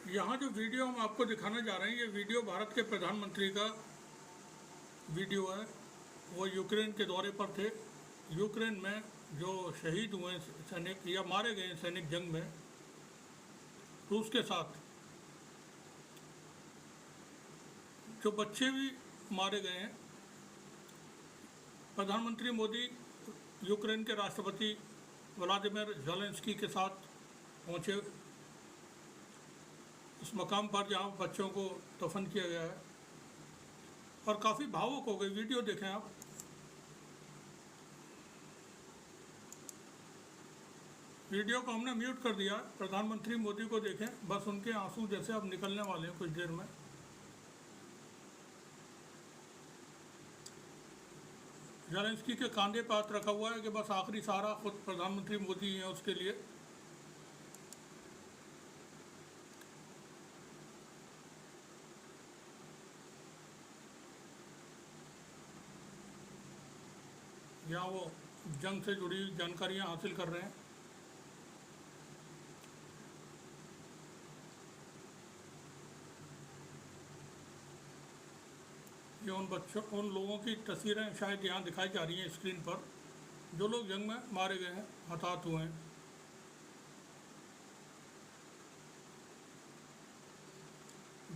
यहाँ जो वीडियो हम आपको दिखाने जा रहे हैं, ये वीडियो भारत के प्रधानमंत्री का वीडियो है। वो यूक्रेन के दौरे पर थे। यूक्रेन में जो शहीद हुए सैनिक या मारे गए सैनिक जंग में रूस के साथ, जो बच्चे भी मारे गए हैं। प्रधानमंत्री मोदी यूक्रेन के राष्ट्रपति व्लादिमीर ज़ेलेंस्की के साथ पहुँचे उस मकाम पर जहाँ बच्चों को दफन किया गया है, और काफ़ी भावुक हो गई। वीडियो देखें आप। वीडियो को हमने म्यूट कर दिया। प्रधानमंत्री मोदी को देखें, बस उनके आंसू जैसे अब निकलने वाले हैं कुछ देर में। ज़ेलेंस्की के कांधे पर हाथ रखा हुआ है कि बस आखिरी सहारा खुद प्रधानमंत्री मोदी हैं उसके लिए। यहाँ वो जंग से जुड़ी जानकारियाँ हासिल कर रहे हैं। ये उन लोगों की तस्वीरें शायद यहाँ दिखाई जा रही हैं स्क्रीन पर, जो लोग जंग में मारे गए हैं, हताहत हुए हैं।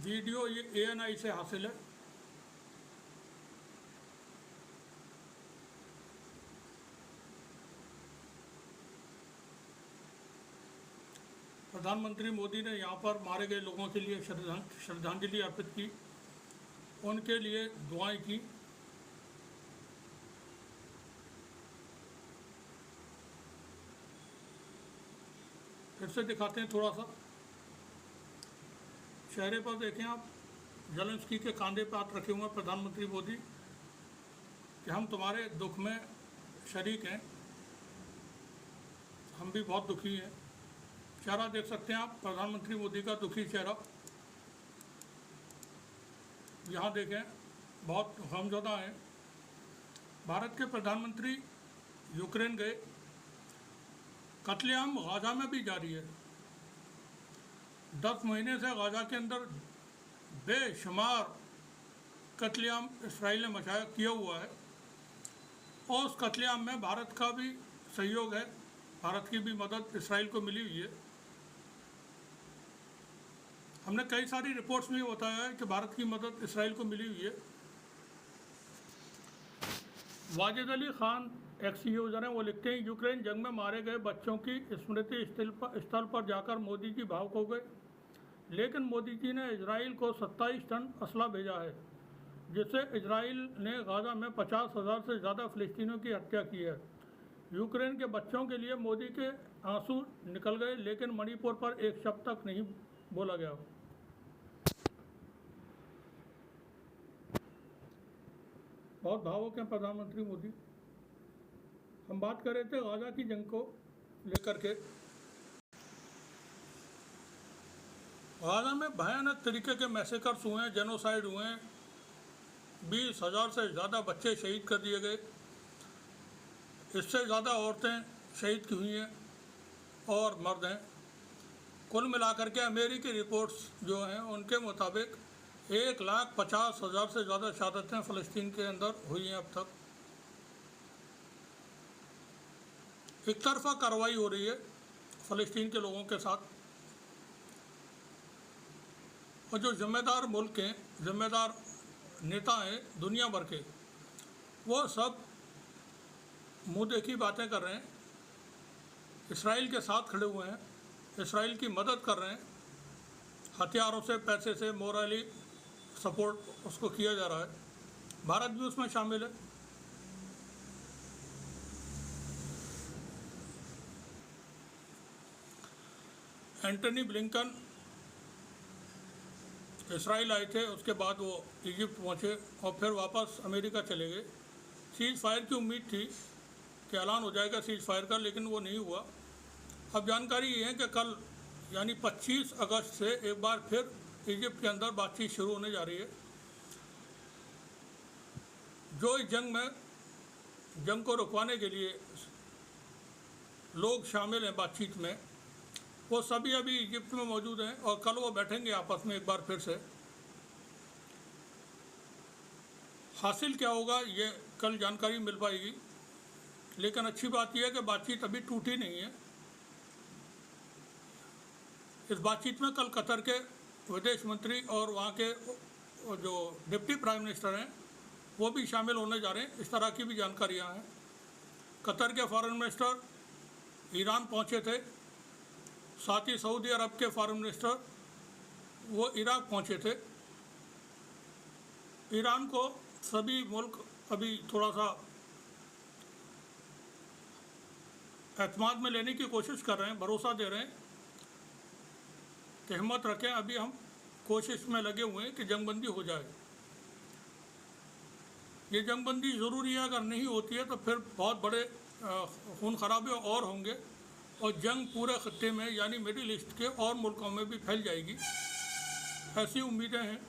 वीडियो ये ANI से हासिल है। प्रधानमंत्री मोदी ने यहाँ पर मारे गए लोगों के लिए श्रद्धांजलि अर्पित की, उनके लिए दुआएं की। फिर से दिखाते हैं थोड़ा सा। चेहरे पर देखें आप, ज़ेलेंस्की के कांधे पर हाथ रखे हुए हैं प्रधानमंत्री मोदी कि हम तुम्हारे दुख में शरीक हैं, हम भी बहुत दुखी हैं। चेहरा देख सकते हैं आप, प्रधानमंत्री मोदी का दुखी चेहरा। यहाँ देखें, बहुत गमज़दा हैं। भारत के प्रधानमंत्री यूक्रेन गए। कत्लेआम गाज़ा में भी जारी है। 10 महीने से गाज़ा के अंदर बेशुमार कत्लेआम इसराइल ने किया हुआ है, और उस कत्लेआम में भारत का भी सहयोग है। भारत की भी मदद इसराइल को मिली हुई है। हमने कई सारी रिपोर्ट्स में बताया है कि भारत की मदद इसराइल को मिली हुई है। वाजिद अली खान एक्स यूज़र हैं, वो लिखते हैं, यूक्रेन जंग में मारे गए बच्चों की स्मृति स्थल पर जाकर मोदी जी भावुक हो गए, लेकिन मोदी जी ने इजराइल को 27 टन असला भेजा है, जिससे इजराइल ने गाज़ा में 50,000 से ज़्यादा फ़िलिस्तीनियों की हत्या की है। यूक्रेन के बच्चों के लिए मोदी के आंसू निकल गए, लेकिन मणिपुर पर एक शब्द तक नहीं बोला गया। बहुत भावुक हैं प्रधानमंत्री मोदी। हम बात कर रहे थे गाज़ा की जंग को लेकर के। गाज़ा में भयानक तरीके के मैसेकर्स हुए हैं, जेनोसाइड हुए हैं। 20,000 से ज़्यादा बच्चे शहीद कर दिए गए। इससे ज़्यादा औरतें शहीद की हुई हैं और मर्द हैं। कुल मिलाकर के अमेरिकी रिपोर्ट्स जो हैं उनके मुताबिक 1,50,000 से ज़्यादा शहादतें फ़लस्तीन के अंदर हुई हैं अब तक। एक तरफा कार्रवाई हो रही है फ़लस्तीन के लोगों के साथ, और जो ज़िम्मेदार मुल्क हैं, ज़िम्मेदार नेता हैं दुनिया भर के, वो सब मुँह देखी बातें कर रहे हैं। इसराइल के साथ खड़े हुए हैं, इसराइल की मदद कर रहे हैं, हथियारों से, पैसे से, मोरली सपोर्ट उसको किया जा रहा है। भारत भी उसमें शामिल है। एंटनी ब्लिंकन इसराइल आए थे, उसके बाद वो इजिप्ट पहुँचे और फिर वापस अमेरिका चले गए। सीज़ फायर की उम्मीद थी कि ऐलान हो जाएगा सीज़ फायर का, लेकिन वो नहीं हुआ। अब जानकारी ये है कि कल यानी 25 अगस्त से एक बार फिर इजिप्ट के अंदर बातचीत शुरू होने जा रही है। जो इस जंग को रुकवाने के लिए लोग शामिल हैं बातचीत में, वो सभी अभी इजिप्ट में मौजूद हैं और कल वो बैठेंगे आपस में एक बार फिर से। हासिल क्या होगा ये कल जानकारी मिल पाएगी, लेकिन अच्छी बात यह है कि बातचीत अभी टूटी नहीं है। इस बातचीत में कल कतर के विदेश मंत्री और वहाँ के जो डिप्टी प्राइम मिनिस्टर हैं वो भी शामिल होने जा रहे हैं, इस तरह की भी जानकारियाँ हैं। कतर के फॉरेन मिनिस्टर ईरान पहुँचे थे, साथ ही सऊदी अरब के फॉरेन मिनिस्टर वो इराक पहुँचे थे। ईरान को सभी मुल्क अभी थोड़ा सा एतमाद में लेने की कोशिश कर रहे हैं, भरोसा दे रहे हैं कि हिम्मत रखें, अभी हम कोशिश में लगे हुए हैं कि जंगबंदी हो जाए। ये जंगबंदी ज़रूरी है, अगर नहीं होती है तो फिर बहुत बड़े खून खराबे और होंगे और जंग पूरे खत्ते में यानी मिडिल ईस्ट के और मुल्कों में भी फैल जाएगी, ऐसी उम्मीदें हैं।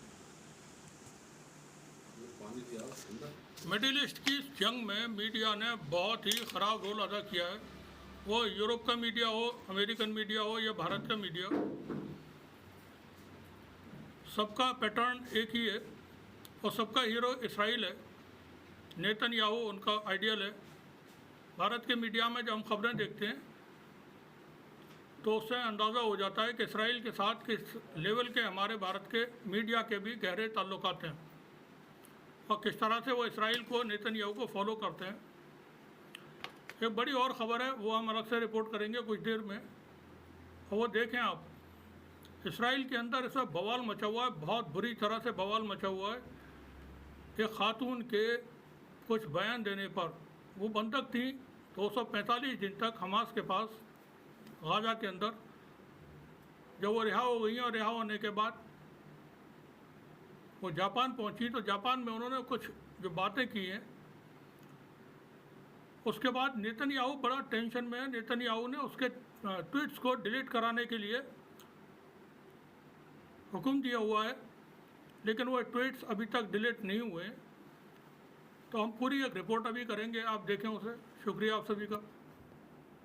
मिडिल ईस्ट की जंग में मीडिया ने बहुत ही ख़राब रोल अदा किया है, वो यूरोप का मीडिया हो, अमेरिकन मीडिया हो या भारत का मीडिया, सबका पैटर्न एक ही है और सबका हीरो इसराइल है। नेतन्याहू उनका आइडियल है। भारत के मीडिया में जब हम खबरें देखते हैं तो उससे अंदाज़ा हो जाता है कि इसराइल के साथ किस लेवल के हमारे भारत के मीडिया के भी गहरे ताल्लुकात हैं और किस तरह से वो इसराइल को, नेतन्याहू को फॉलो करते हैं। एक बड़ी और ख़बर है, वो हम अलग से रिपोर्ट करेंगे कुछ देर में, और वो देखें आप, इसराइल के अंदर ऐसा बवाल मचा हुआ है, बहुत बुरी तरह से बवाल मचा हुआ है। एक खातून के कुछ बयान देने पर, वो बंधक थी 245 दिन तक हमास के पास गाज़ा के अंदर, जब वो रिहा हो गई हैं और रिहा होने के बाद वो जापान पहुंची तो जापान में उन्होंने कुछ जो बातें की हैं, उसके बाद नेतन्याहू बड़ा टेंशन में है। नेतन्याहू ने उसके ट्वीट्स को डिलीट कराने के लिए हुक्म दिया हुआ है, लेकिन वो ट्वीट्स अभी तक डिलीट नहीं हुए। तो हम पूरी एक रिपोर्ट अभी करेंगे, आप देखें उसे। शुक्रिया आप सभी का।